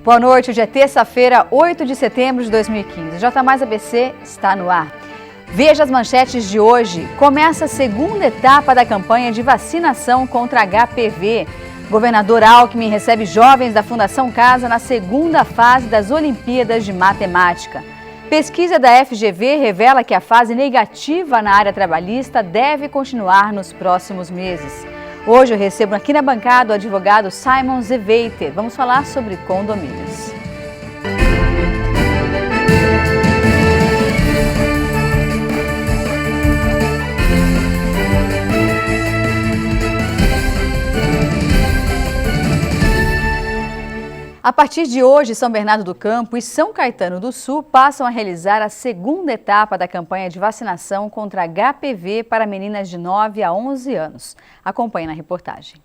Boa noite, hoje é terça-feira, 8 de setembro de 2015. O J+ ABC está no ar. Veja as manchetes de hoje. Começa a segunda etapa da campanha de vacinação contra HPV. Governador Alckmin recebe jovens da Fundação Casa na segunda fase das Olimpíadas de Matemática. Pesquisa da FGV revela que a fase negativa na área trabalhista deve continuar nos próximos meses. Hoje eu recebo aqui na bancada o advogado Simon Zeveiter. Vamos falar sobre condomínios. A partir de hoje, São Bernardo do Campo e São Caetano do Sul passam a realizar a segunda etapa da campanha de vacinação contra HPV para meninas de 9 a 11 anos. Acompanhe na reportagem.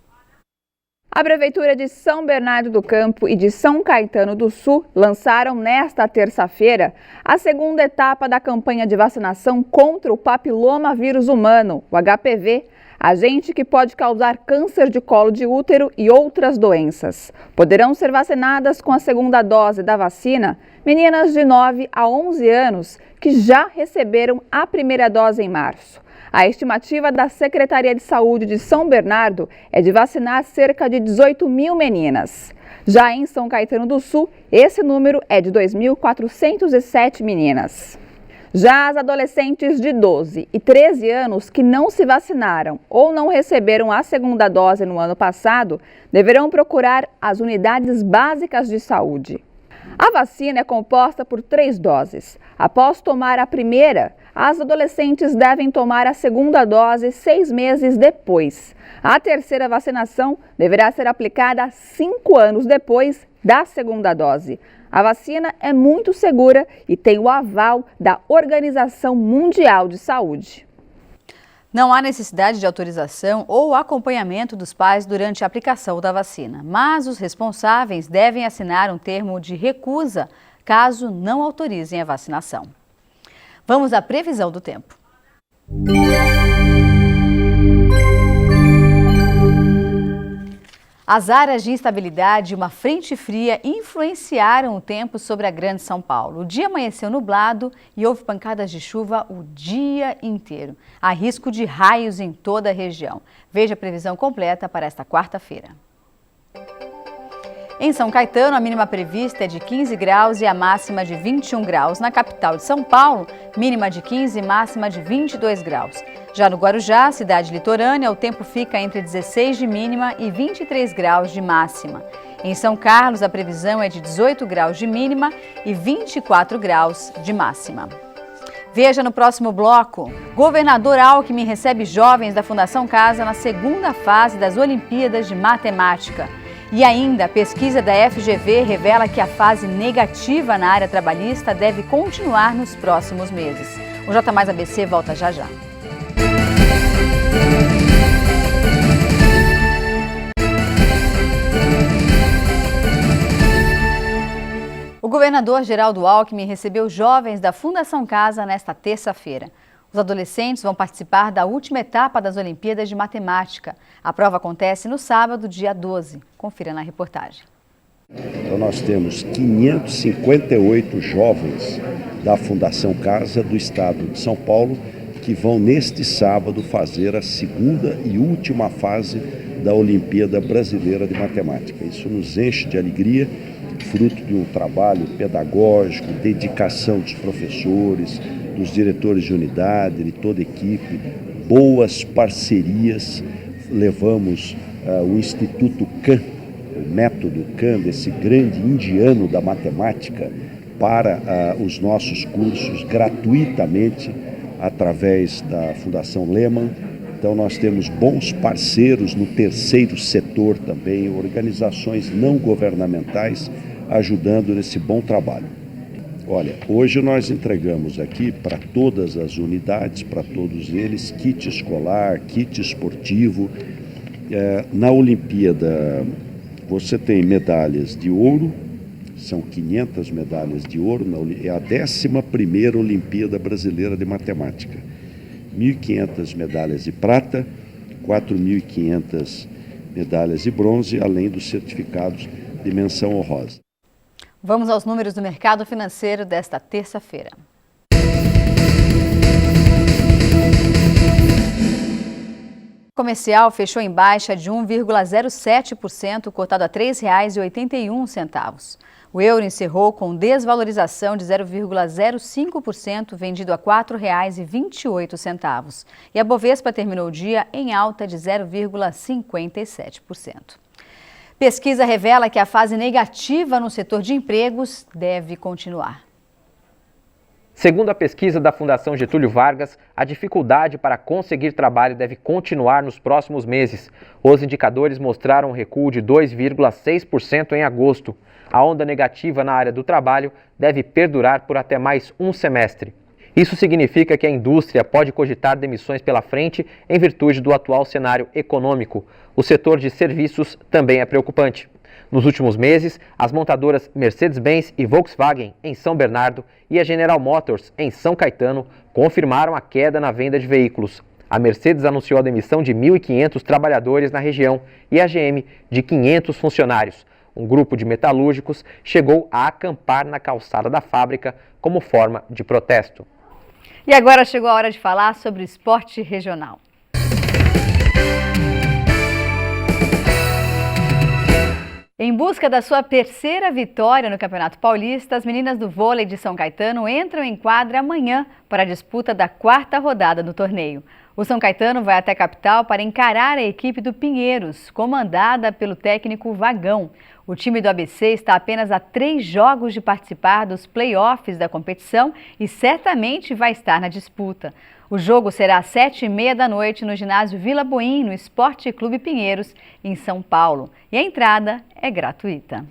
A Prefeitura de São Bernardo do Campo e de São Caetano do Sul lançaram nesta terça-feira a segunda etapa da campanha de vacinação contra o papilomavírus humano, o HPV, agente que pode causar câncer de colo de útero e outras doenças. Poderão ser vacinadas com a segunda dose da vacina meninas de 9 a 11 anos que já receberam a primeira dose em março. A estimativa da Secretaria de Saúde de São Bernardo é de vacinar cerca de 18 mil meninas. Já em São Caetano do Sul, esse número é de 2.407 meninas. Já as adolescentes de 12 e 13 anos que não se vacinaram ou não receberam a segunda dose no ano passado, deverão procurar as unidades básicas de saúde. A vacina é composta por 3 doses. Após tomar a primeira, as adolescentes devem tomar a segunda dose 6 meses depois. A terceira vacinação deverá ser aplicada 5 anos depois da segunda dose. A vacina é muito segura e tem o aval da Organização Mundial de Saúde. Não há necessidade de autorização ou acompanhamento dos pais durante a aplicação da vacina, mas os responsáveis devem assinar um termo de recusa caso não autorizem a vacinação. Vamos à previsão do tempo. As áreas de instabilidade e uma frente fria influenciaram o tempo sobre a Grande São Paulo. O dia amanheceu nublado e houve pancadas de chuva o dia inteiro. Há risco de raios em toda a região. Veja a previsão completa para esta quarta-feira. Em São Caetano, a mínima prevista é de 15 graus e a máxima de 21 graus. Na capital de São Paulo, mínima de 15 e máxima de 22 graus. Já no Guarujá, cidade litorânea, o tempo fica entre 16 de mínima e 23 graus de máxima. Em São Carlos, a previsão é de 18 graus de mínima e 24 graus de máxima. Veja no próximo bloco. Governador Alckmin recebe jovens da Fundação Casa na segunda fase das Olimpíadas de Matemática. E ainda, a pesquisa da FGV revela que a fase negativa na área trabalhista deve continuar nos próximos meses. O J+ ABC volta já já. O governador Geraldo Alckmin recebeu jovens da Fundação Casa nesta terça-feira. Os adolescentes vão participar da última etapa das Olimpíadas de Matemática. A prova acontece no sábado, dia 12. Confira na reportagem. Então nós temos 558 jovens da Fundação Casa do estado de São Paulo que vão neste sábado fazer a segunda e última fase da Olimpíada Brasileira de Matemática. Isso nos enche de alegria, fruto de um trabalho pedagógico, dedicação dos professores, dos diretores de unidade, de toda a equipe, boas parcerias. Levamos o Instituto Khan, o método Khan, desse grande indiano da matemática, para os nossos cursos gratuitamente através da Fundação Lehman. Então nós temos bons parceiros no terceiro setor também, organizações não governamentais ajudando nesse bom trabalho. Olha, hoje nós entregamos aqui para todas as unidades, para todos eles, kit escolar, kit esportivo. Na Olimpíada você tem medalhas de ouro, são 500 medalhas de ouro, é a 11ª Olimpíada Brasileira de Matemática. 1.500 medalhas de prata, 4.500 medalhas de bronze, além dos certificados de menção honrosa. Vamos aos números do mercado financeiro desta terça-feira. O comercial fechou em baixa de 1,07%, cotado a R$ 3,81. O euro encerrou com desvalorização de 0,05%, vendido a R$ 4,28. E a Bovespa terminou o dia em alta de 0,57%. Pesquisa revela que a fase negativa no setor de empregos deve continuar. Segundo a pesquisa da Fundação Getúlio Vargas, a dificuldade para conseguir trabalho deve continuar nos próximos meses. Os indicadores mostraram um recuo de 2,6% em agosto. A onda negativa na área do trabalho deve perdurar por até mais um semestre. Isso significa que a indústria pode cogitar demissões pela frente em virtude do atual cenário econômico. O setor de serviços também é preocupante. Nos últimos meses, as montadoras Mercedes-Benz e Volkswagen, em São Bernardo, e a General Motors, em São Caetano, confirmaram a queda na venda de veículos. A Mercedes anunciou a demissão de 1.500 trabalhadores na região e a GM de 500 funcionários. Um grupo de metalúrgicos chegou a acampar na calçada da fábrica como forma de protesto. E agora chegou a hora de falar sobre o esporte regional. Em busca da sua terceira vitória no Campeonato Paulista, as meninas do vôlei de São Caetano entram em quadra amanhã para a disputa da quarta rodada do torneio. O São Caetano vai até a capital para encarar a equipe do Pinheiros, comandada pelo técnico Vagão. O time do ABC está apenas a 3 jogos de participar dos play-offs da competição e certamente vai estar na disputa. O jogo será às 7h30 da noite no ginásio Vila Boim, no Esporte Clube Pinheiros, em São Paulo. E a entrada é gratuita.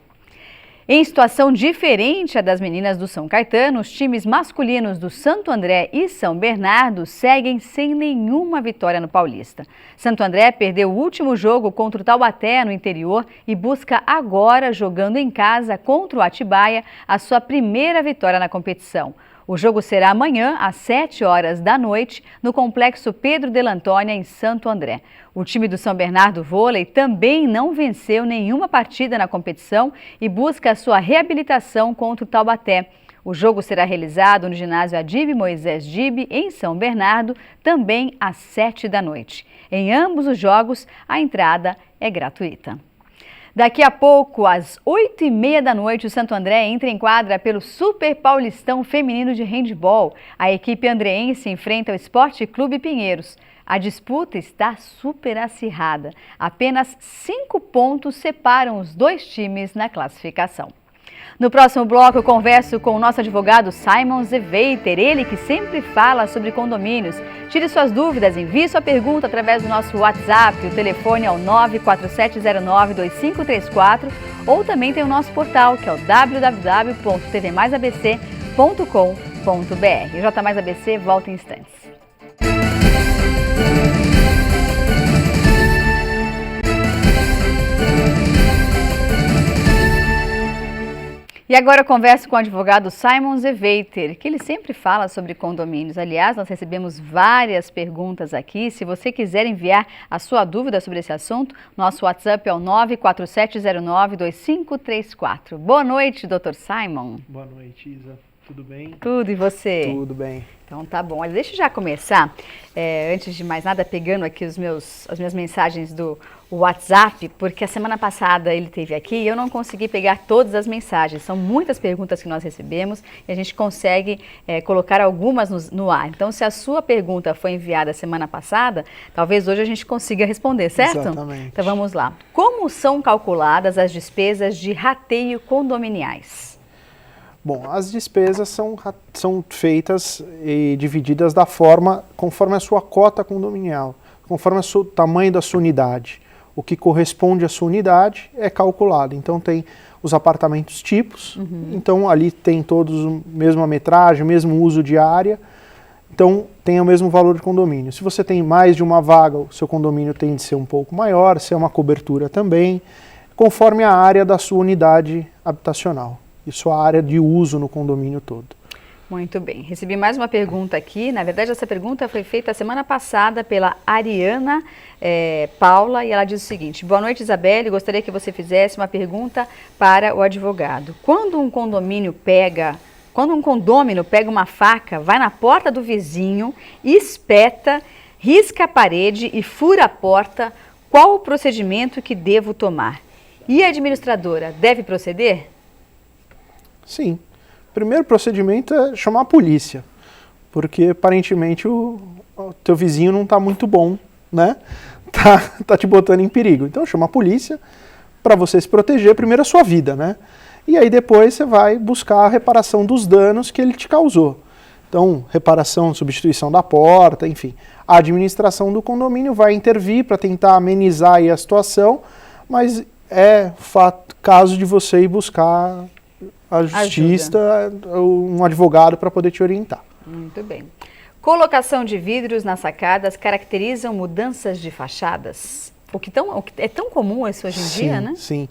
Em situação diferente à das meninas do São Caetano, os times masculinos do Santo André e São Bernardo seguem sem nenhuma vitória no Paulista. Santo André perdeu o último jogo contra o Taubaté no interior e busca agora, jogando em casa contra o Atibaia, a sua primeira vitória na competição. O jogo será amanhã, às 7h da noite, no Complexo Pedro de Antônia, em Santo André. O time do São Bernardo Vôlei também não venceu nenhuma partida na competição e busca a sua reabilitação contra o Taubaté. O jogo será realizado no ginásio Adib Moisés Dib, em São Bernardo, também às 7h da noite. Em ambos os jogos, a entrada é gratuita. Daqui a pouco, às 8h30 da noite, o Santo André entra em quadra pelo Super Paulistão Feminino de Handebol. A equipe andreense enfrenta o Esporte Clube Pinheiros. A disputa está super acirrada. Apenas 5 pontos separam os dois times na classificação. No próximo bloco, eu converso com o nosso advogado Simon Zeveiter, ele que sempre fala sobre condomínios. Tire suas dúvidas, envie sua pergunta através do nosso WhatsApp, o telefone é o 947092534, ou também tem o nosso portal, que é o www.tvmaisabc.com.br. O J Mais ABC volta em instantes. E agora eu converso com o advogado Simon Zeveiter, que ele sempre fala sobre condomínios. Aliás, nós recebemos várias perguntas aqui. Se você quiser enviar a sua dúvida sobre esse assunto, nosso WhatsApp é o 947092534. Boa noite, doutor Simon. Boa noite, Isa. Tudo bem? Tudo, e você? Tudo bem. Então tá bom. Olha, deixa eu já começar, antes de mais nada, pegando aqui as minhas mensagens do WhatsApp, porque a semana passada ele esteve aqui e eu não consegui pegar todas as mensagens. São muitas perguntas que nós recebemos e a gente consegue colocar algumas no ar. Então, se a sua pergunta foi enviada semana passada, talvez hoje a gente consiga responder, certo? Exatamente. Então vamos lá. Como são calculadas as despesas de rateio condominiais? Bom, as despesas são feitas e divididas conforme a sua cota condominial, conforme o tamanho da sua unidade. O que corresponde à sua unidade é calculado. Então tem os apartamentos tipos, então ali tem todos a mesma metragem, o mesmo uso de área, então tem o mesmo valor de condomínio. Se você tem mais de uma vaga, o seu condomínio tem de ser um pouco maior, se é uma cobertura também, conforme a área da sua unidade habitacional e sua área de uso no condomínio todo. Muito bem. Recebi mais uma pergunta aqui. Na verdade, essa pergunta foi feita a semana passada pela Ariana Paula e ela diz o seguinte: boa noite, Isabelle. Gostaria que você fizesse uma pergunta para o advogado. Quando um condômino pega uma faca, vai na porta do vizinho, espeta, risca a parede e fura a porta, qual o procedimento que devo tomar? E a administradora deve proceder? Sim. O primeiro procedimento é chamar a polícia, porque aparentemente o teu vizinho não está muito bom, né? Tá te botando em perigo. Então chama a polícia para você se proteger, primeiro a sua vida, né? E aí depois você vai buscar a reparação dos danos que ele te causou. Então, reparação, substituição da porta, enfim. A administração do condomínio vai intervir para tentar amenizar aí a situação, mas é caso de você ir buscar a justiça, um advogado para poder te orientar. Muito bem. Colocação de vidros nas sacadas caracterizam mudanças de fachadas? O que é tão comum isso hoje em dia, né? Sim.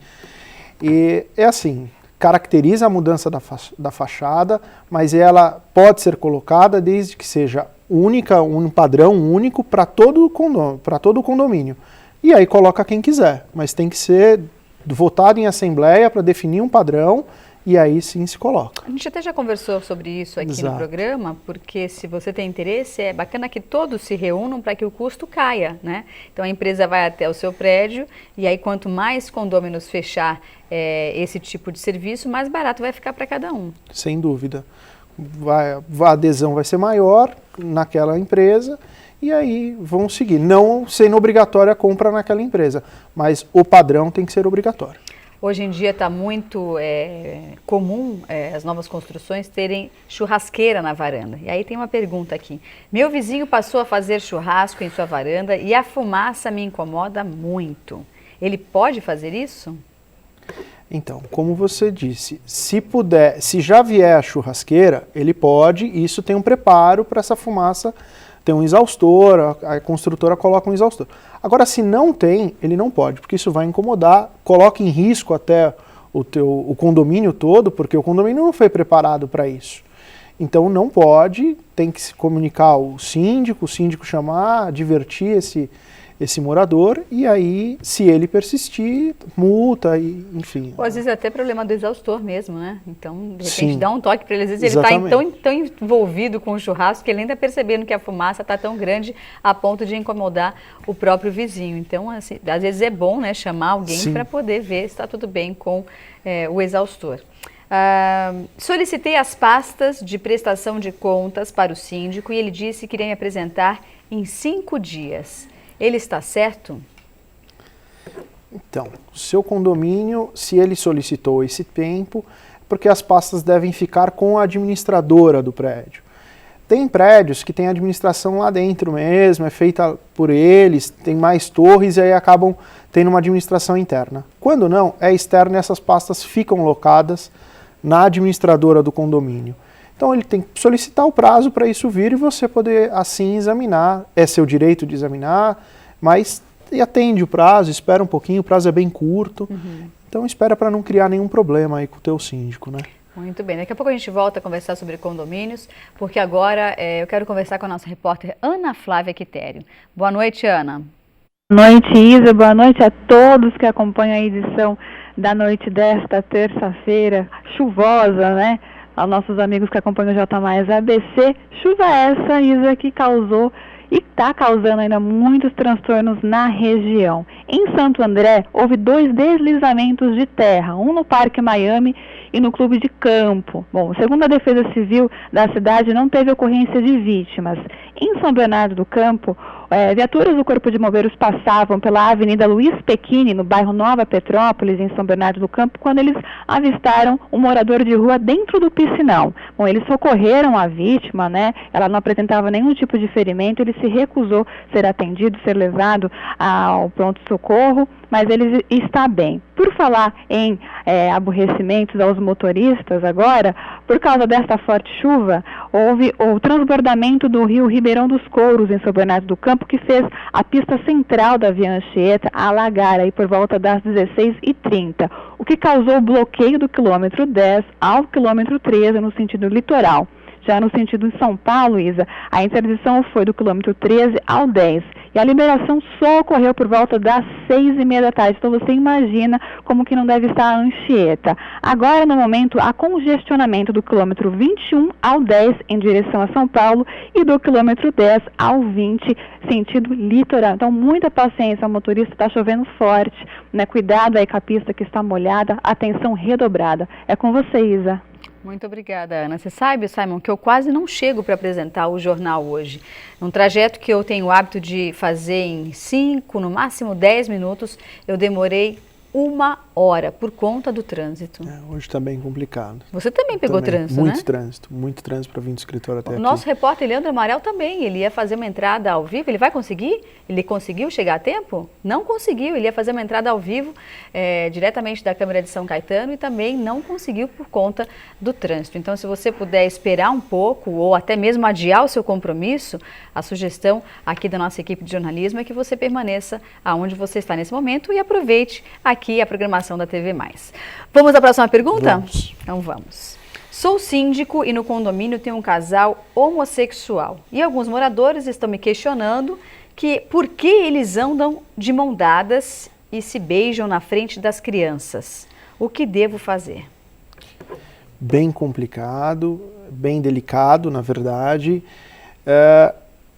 E é assim, caracteriza a mudança da fachada, mas ela pode ser colocada desde que seja um padrão único para todo o condomínio. E aí coloca quem quiser, mas tem que ser votado em assembleia para definir um padrão. E aí sim se coloca. A gente até já conversou sobre isso aqui no programa, porque se você tem interesse, é bacana que todos se reúnam para que o custo caia, né? Então a empresa vai até o seu prédio e aí quanto mais condôminos fechar esse tipo de serviço, mais barato vai ficar para cada um. Sem dúvida. A adesão vai ser maior naquela empresa e aí vão seguir. Não sendo obrigatória a compra naquela empresa, mas o padrão tem que ser obrigatório. Hoje em dia está muito comum as novas construções terem churrasqueira na varanda. E aí tem uma pergunta aqui. Meu vizinho passou a fazer churrasco em sua varanda e a fumaça me incomoda muito. Ele pode fazer isso? Então, como você disse, se já vier a churrasqueira, ele pode, e isso tem um preparo para essa fumaça, tem um exaustor, a construtora coloca um exaustor. Agora, se não tem, ele não pode, porque isso vai incomodar, coloca em risco até o condomínio todo, porque o condomínio não foi preparado para isso. Então não pode, tem que se comunicar ao síndico, o síndico chamar, advertir esse morador, e aí, se ele persistir, multa, e, enfim. Ou às vezes é até problema do exaustor mesmo, né? Então, de repente, sim, dá um toque para ele. Às vezes ele está tão envolvido com o churrasco que ele ainda percebendo que a fumaça está tão grande a ponto de incomodar o próprio vizinho. Então, assim, às vezes é bom, né, chamar alguém para poder ver se está tudo bem com o exaustor. Solicitei as pastas de prestação de contas para o síndico e ele disse que iria me apresentar em 5 dias. Ele está certo? Então, seu condomínio, se ele solicitou esse tempo, porque as pastas devem ficar com a administradora do prédio. Tem prédios que tem administração lá dentro mesmo, é feita por eles, tem mais torres e aí acabam tendo uma administração interna. Quando não, é externa e essas pastas ficam locadas na administradora do condomínio. Então ele tem que solicitar o prazo para isso vir e você poder assim examinar. É seu direito de examinar, mas atende o prazo, espera um pouquinho, o prazo é bem curto. Então espera para não criar nenhum problema aí com o teu síndico, né? Muito bem, daqui a pouco a gente volta a conversar sobre condomínios, porque agora eu quero conversar com a nossa repórter Ana Flávia Quitério. Boa noite, Ana. Boa noite, Isa. Boa noite a todos que acompanham a edição da noite desta terça-feira chuvosa, né? Aos nossos amigos que acompanham o J Mais ABC, chuva essa, Isa, que causou e está causando ainda muitos transtornos na região. Em Santo André, houve 2 deslizamentos de terra, um no Parque Miami e no Clube de Campo. Bom, segundo a Defesa Civil da cidade, não teve ocorrência de vítimas. Em São Bernardo do Campo, viaturas do Corpo de Bombeiros passavam pela Avenida Luiz Pequini, no bairro Nova Petrópolis, em São Bernardo do Campo, quando eles avistaram um morador de rua dentro do piscinão. Bom, eles socorreram a vítima, né? Ela não apresentava nenhum tipo de ferimento, ele se recusou a ser atendido, ser levado ao pronto-socorro, mas ele está bem. Por falar em aborrecimentos aos motoristas agora, por causa desta forte chuva, houve o transbordamento do rio Ribeirão dos Couros, em São Bernardo do Campo, que fez a pista central da Via Anchieta alagar aí por volta das 16h30, o que causou o bloqueio do quilômetro 10 ao quilômetro 13 no sentido litoral. Já no sentido de São Paulo, Isa, a interdição foi do quilômetro 13 ao 10. E a liberação só ocorreu por volta das 6h30 da tarde. Então você imagina como que não deve estar a Anchieta. Agora, no momento, há congestionamento do quilômetro 21 ao 10 em direção a São Paulo e do quilômetro 10 ao 20, sentido litoral. Então, muita paciência, o motorista, está chovendo forte, né? Cuidado aí com a pista que está molhada, atenção redobrada. É com você, Isa. Muito obrigada, Ana. Você sabe, Simon, que eu quase não chego para apresentar o jornal hoje. Um trajeto que eu tenho o hábito de fazer em 5, no máximo 10 minutos, eu demorei 1 hora por conta do trânsito. Hoje está bem complicado. Você também pegou trânsito, muito né? Muito trânsito para vir do escritório até aqui. O nosso repórter Leandro Amaral também, ele ia fazer uma entrada ao vivo, ele vai conseguir? Ele conseguiu chegar a tempo? Não conseguiu, ele ia fazer uma entrada ao vivo diretamente da Câmara de São Caetano e também não conseguiu por conta do trânsito. Então, se você puder esperar um pouco ou até mesmo adiar o seu compromisso, a sugestão aqui da nossa equipe de jornalismo é que você permaneça aonde você está nesse momento e aproveite aqui a programação da TV+. Vamos à próxima pergunta? Vamos. Então vamos. Sou síndico e no condomínio tem um casal homossexual. E alguns moradores estão me questionando por que eles andam de mão dadas e se beijam na frente das crianças. O que devo fazer? Bem complicado, bem delicado, na verdade.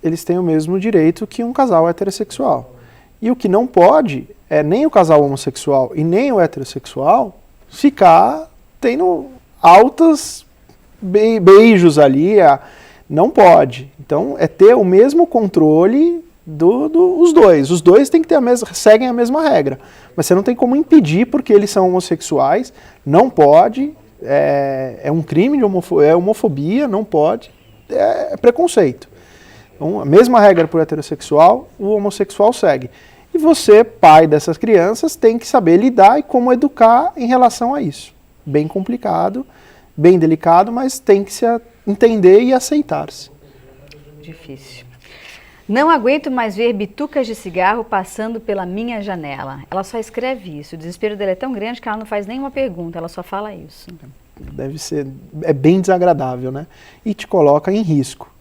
Eles têm o mesmo direito que um casal heterossexual. E o que não pode é nem o casal homossexual e nem o heterossexual ficar tendo altos beijos ali. Não pode. Então, é ter o mesmo controle dos dois. Os dois têm que ter seguem a mesma regra. Mas você não tem como impedir porque eles são homossexuais. Não pode. É um crime de homofobia, não pode. É preconceito. Então, a mesma regra para o heterossexual, o homossexual segue. E você, pai dessas crianças, tem que saber lidar e como educar em relação a isso. Bem complicado, bem delicado, mas tem que se entender e aceitar-se. Difícil. Não aguento mais ver bitucas de cigarro passando pela minha janela. Ela só escreve isso. O desespero dela é tão grande que ela não faz nenhuma pergunta, ela só fala isso. É bem desagradável, né? E te coloca em risco.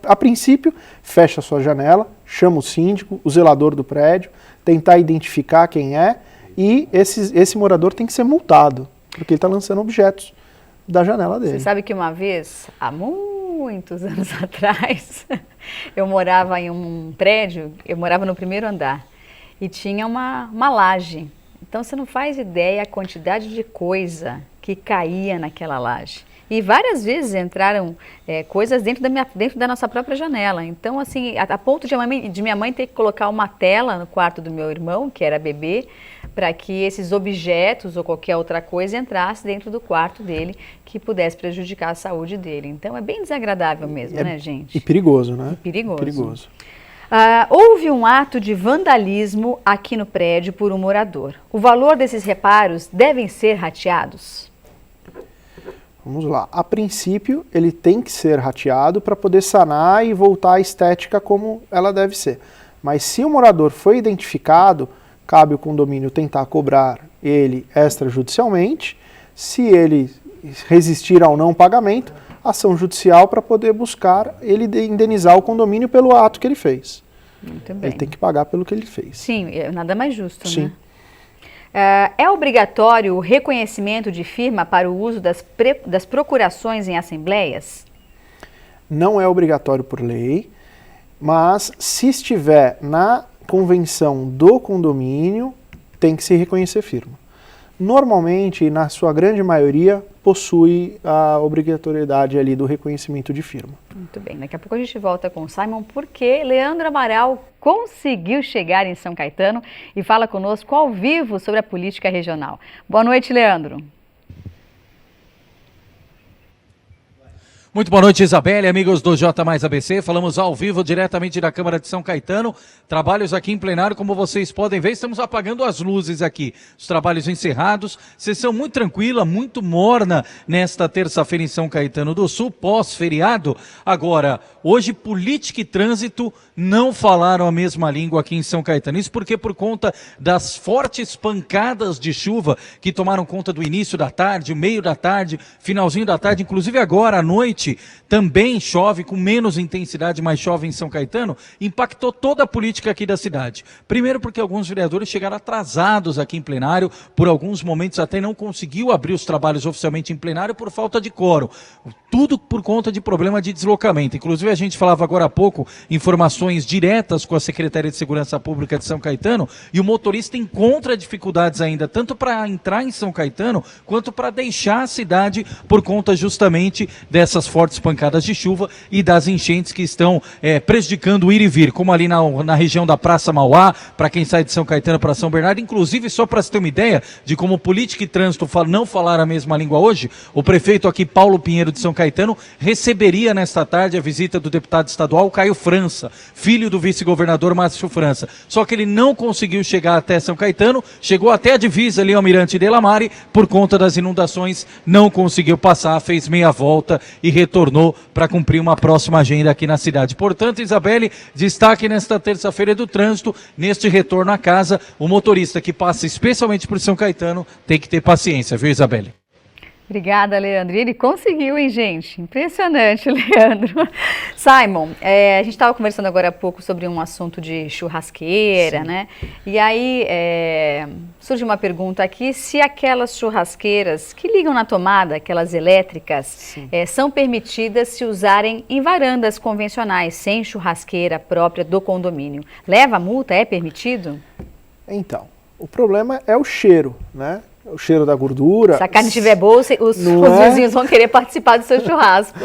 A princípio, fecha a sua janela, chama o síndico, o zelador do prédio, tentar identificar quem é e esse morador tem que ser multado, porque ele está lançando objetos da janela dele. Você sabe que uma vez, há muitos anos atrás, eu morava em um prédio, eu morava no primeiro andar e tinha uma laje. Então você não faz ideia a quantidade de coisa que caía naquela laje. E várias vezes entraram coisas dentro da nossa própria janela. Então, assim, a ponto de minha mãe ter que colocar uma tela no quarto do meu irmão, que era bebê, para que esses objetos ou qualquer outra coisa entrasse dentro do quarto dele, que pudesse prejudicar a saúde dele. Então, é bem desagradável mesmo, né, gente? E perigoso, né? Perigoso. Houve um ato de vandalismo aqui no prédio por um morador. O valor desses reparos devem ser rateados? Vamos lá. A princípio, ele tem que ser rateado para poder sanar e voltar à estética como ela deve ser. Mas se o morador foi identificado, cabe o condomínio tentar cobrar ele extrajudicialmente. Se ele resistir ao não pagamento, ação judicial para poder buscar ele indenizar o condomínio pelo ato que ele fez. Muito bem. Ele tem que pagar pelo que ele fez. Sim, nada mais justo, Sim. Né? É obrigatório o reconhecimento de firma para o uso das procurações em assembleias? Não é obrigatório por lei, mas se estiver na convenção do condomínio, tem que se reconhecer firma. Normalmente, na sua grande maioria, possui a obrigatoriedade ali do reconhecimento de firma. Muito bem, daqui a pouco a gente volta com o Simon, porque Leandro Amaral conseguiu chegar em São Caetano e fala conosco ao vivo sobre a política regional. Boa noite, Leandro. Muito boa noite, Isabelle, amigos do J Mais ABC. Falamos ao vivo diretamente da Câmara de São Caetano. Trabalhos aqui em plenário, como vocês podem ver, estamos apagando as luzes aqui. Os trabalhos encerrados, sessão muito tranquila, muito morna nesta terça-feira em São Caetano do Sul, pós-feriado. Agora, hoje política e trânsito não falaram a mesma língua aqui em São Caetano. Isso porque por conta das fortes pancadas de chuva que tomaram conta do início da tarde, o meio da tarde, finalzinho da tarde, inclusive agora à noite, noite também chove, com menos intensidade, mas chove em São Caetano, impactou toda a política aqui da cidade. Primeiro porque alguns vereadores chegaram atrasados aqui em plenário, por alguns momentos até não conseguiu abrir os trabalhos oficialmente em plenário por falta de quórum. Tudo por conta de problema de deslocamento. Inclusive a gente falava agora há pouco informações diretas com a Secretaria de Segurança Pública de São Caetano, e o motorista encontra dificuldades ainda, tanto para entrar em São Caetano, quanto para deixar a cidade por conta justamente dessas fortes pancadas de chuva e das enchentes que estão prejudicando o ir e vir, como ali na região da Praça Mauá, para quem sai de São Caetano para São Bernardo. Inclusive, só para se ter uma ideia de como política e trânsito não falaram a mesma língua hoje, o prefeito aqui, Paulo Pinheiro de São Caetano, receberia nesta tarde a visita do deputado estadual Caio França, filho do vice-governador Márcio França. Só que ele não conseguiu chegar até São Caetano, chegou até a divisa ali, Almirante Delamare, por conta das inundações, não conseguiu passar, fez meia volta e retornou para cumprir uma próxima agenda aqui na cidade. Portanto, Isabelle, destaque nesta terça-feira do trânsito, neste retorno à casa, o motorista que passa especialmente por São Caetano tem que ter paciência, viu, Isabelle? Obrigada, Leandro. E ele conseguiu, hein, gente? Impressionante, Leandro. Simon, a gente estava conversando agora há pouco sobre um assunto de churrasqueira, né? E aí surge uma pergunta aqui, se aquelas churrasqueiras que ligam na tomada, aquelas elétricas, são permitidas se usarem em varandas convencionais, sem churrasqueira própria do condomínio. Leva multa? É permitido? Então, o problema é o cheiro, né? O cheiro da gordura. Se a carne estiver boa, os vizinhos vão querer participar do seu churrasco.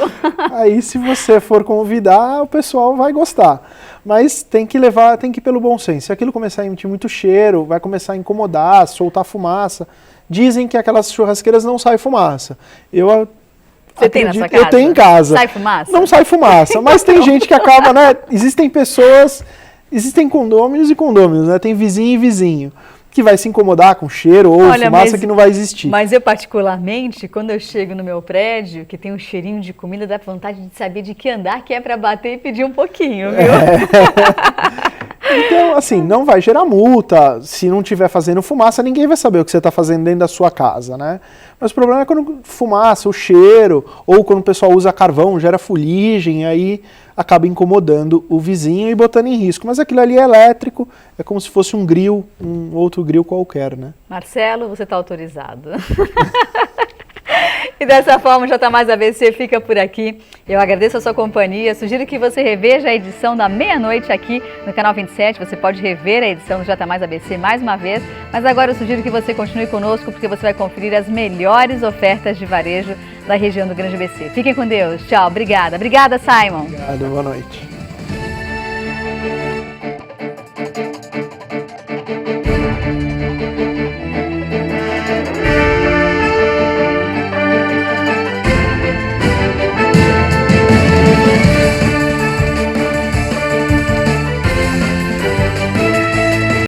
Aí, se você for convidar, o pessoal vai gostar. Mas tem que ir pelo bom senso. Se aquilo começar a emitir muito cheiro, vai começar a incomodar, soltar fumaça. Dizem que aquelas churrasqueiras não sai fumaça. Você tem na sua casa? Eu tenho em casa. Sai fumaça? Não sai fumaça, mas tem gente que acaba, né? Existem condôminos e condôminos, né? Tem vizinho e vizinho que vai se incomodar com cheiro ou fumaça que não vai existir. Mas eu, particularmente, quando eu chego no meu prédio, que tem um cheirinho de comida, dá vontade de saber de que andar que é para bater e pedir um pouquinho, viu? Então, assim, não vai gerar multa. Se não estiver fazendo fumaça, ninguém vai saber o que você está fazendo dentro da sua casa, né? Mas o problema é quando fumaça, o cheiro, ou quando o pessoal usa carvão, gera fuligem, aí acaba incomodando o vizinho e botando em risco. Mas aquilo ali é elétrico, é como se fosse um grill, um outro grill qualquer, né? Marcelo, você está autorizado. E dessa forma, o J Mais ABC fica por aqui. Eu agradeço a sua companhia. Sugiro que você reveja a edição da meia-noite aqui no Canal 27. Você pode rever a edição do J Mais ABC mais uma vez. Mas agora eu sugiro que você continue conosco, porque você vai conferir as melhores ofertas de varejo da região do Grande ABC. Fiquem com Deus. Tchau. Obrigada. Obrigada, Simon. Obrigado. Boa noite.